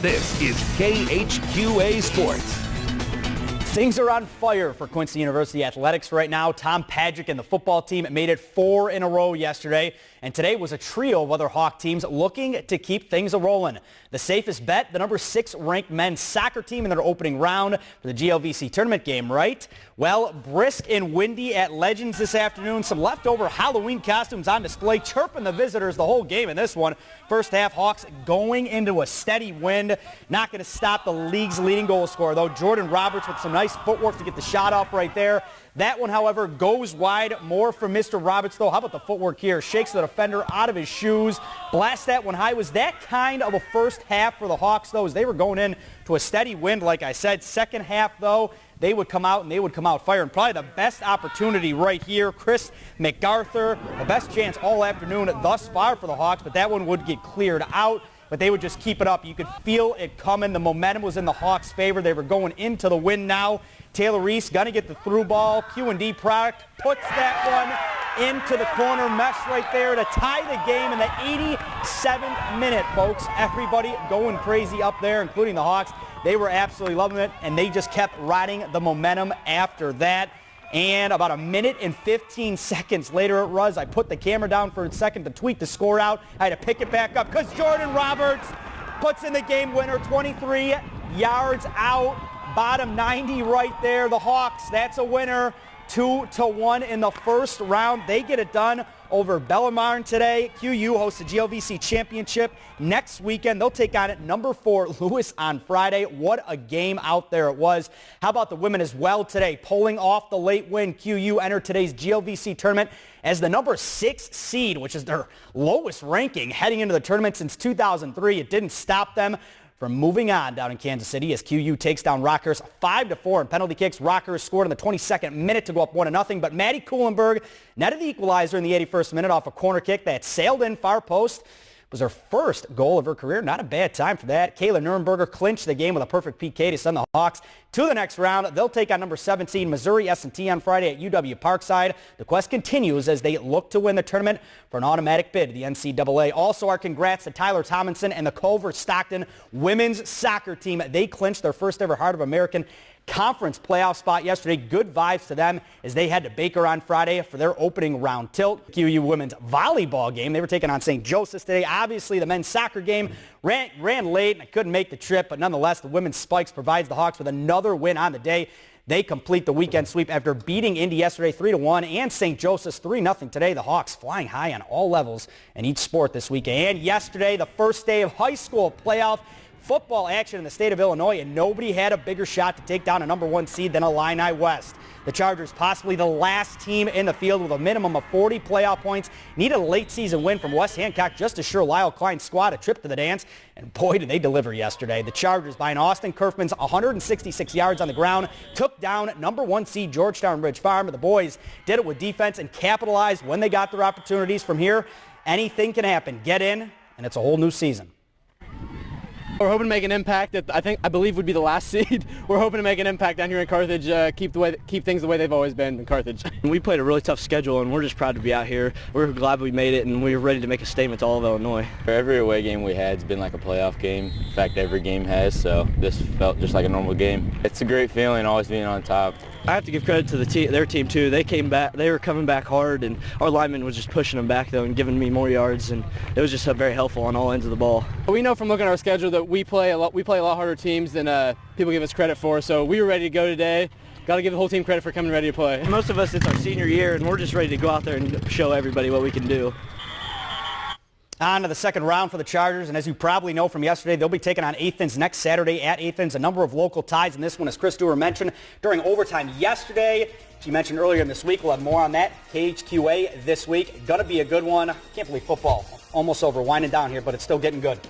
This is KHQA Sports. Things are on fire for Quincy University Athletics right now. Tom Pagic and the football team made it 4 in a row yesterday, and today was a trio of other Hawk teams looking to keep things a-rolling. The safest bet, the number 6 ranked men's soccer team in their opening round for the GLVC tournament game, right? Well, brisk and windy at Legends this afternoon. Some leftover Halloween costumes on display, chirping the visitors the whole game in this one. First half, Hawks going into a steady wind. Not going to stop the league's leading goal scorer, though. Jordan Roberts with some nice footwork to get the shot off right there. That one, however, goes wide. More from Mr. Roberts, though. How about the footwork here? Shakes the defender out of his shoes. Blasts that one high. Was that kind of a first half for the Hawks, though, as they were going in to a steady wind, like I said. Second half, though, they would come out, and they would come out firing. Probably the best opportunity right here. Chris MacArthur, the best chance all afternoon thus far for the Hawks, but that one would get cleared out. But they would just keep it up. You could feel it coming. The momentum was in the Hawks' favor. They were going into the wind now. Taylor Reese going to get the through ball. Q&D product puts that one into the corner mesh right there to tie the game in the 87th minute, folks. Everybody going crazy up there, including the Hawks. They were absolutely loving it, and they just kept riding the momentum after that. And about a minute and 15 seconds later it was. I put the camera down for a second to tweet the score out. I had to pick it back up because Jordan Roberts puts in the game winner, 23 yards out, bottom 90 right there. The Hawks, that's a winner, 2-1 in the first round. They get it done over Bellarmine today. QU hosts the GLVC Championship next weekend. They'll take on number 4 Lewis on Friday. What a game out there it was. How about the women as well today? Pulling off the late win, QU entered today's GLVC tournament as the number 6 seed, which is their lowest ranking heading into the tournament since 2003. It didn't stop them from moving on down in Kansas City as QU takes down Rockers 5-4 in penalty kicks. Rockers scored in the 22nd minute to go up 1-0, but Maddie Kuhlenberg netted the equalizer in the 81st minute off a corner kick that sailed in far post. It was her first goal of her career. Not a bad time for that. Kayla Nuremberger clinched the game with a perfect PK to send the Hawks to the next round. They'll take on number 17 Missouri S&T on Friday at UW Parkside. The quest continues as they look to win the tournament for an automatic bid to the NCAA. Also, our congrats to Tyler Tomlinson and the Culver-Stockton women's soccer team. They clinched their first ever Heart of American Conference playoff spot yesterday. Good vibes to them as they head to Baker on Friday for their opening round tilt. QU women's volleyball game, they were taking on St. Joseph's today. Obviously, the men's soccer game ran late and I couldn't make the trip, but nonetheless, the women's Spikes provides the Hawks with another win on the day. They complete the weekend sweep after beating Indy yesterday 3-1 and St. Joseph's 3-0 today. The Hawks flying high on all levels in each sport this weekend. And yesterday, the first day of high school playoff football action in the state of Illinois, and nobody had a bigger shot to take down a number 1 seed than Illini West. The Chargers, possibly the last team in the field with a minimum of 40 playoff points, needed a late season win from West Hancock just to assure Lyle Klein's squad a trip to the dance, and boy did they deliver yesterday. The Chargers, behind Austin Kerfman's 166 yards on the ground, took down number 1 seed Georgetown Ridge Farm. The boys did it with defense and capitalized when they got their opportunities. From here, anything can happen. Get in, and it's a whole new season. We're hoping to make an impact that I believe would be the last seed. We're hoping to make an impact down here in Carthage, keep things the way they've always been in Carthage. We played a really tough schedule, and we're just proud to be out here. We're glad we made it, and we're ready to make a statement to all of Illinois. Every away game we had has been like a playoff game. In fact, every game has, so this felt just like a normal game. It's a great feeling always being on top. I have to give credit to their team too. They came back. They were coming back hard, and our lineman was just pushing them back though and giving me more yards, and it was just very helpful on all ends of the ball. We know from looking at our schedule that we play a lot harder teams than people give us credit for. So we were ready to go today. Got to give the whole team credit for coming ready to play. Most of us, it's our senior year, and we're just ready to go out there and show everybody what we can do. On to the second round for the Chargers, and as you probably know from yesterday, they'll be taking on Athens next Saturday at Athens. A number of local ties in this one, as Chris Dewar mentioned during overtime yesterday. She mentioned earlier in this week. We'll have more on that. KHQA this week. Going to be a good one. Can't believe football almost over, winding down here, but it's still getting good.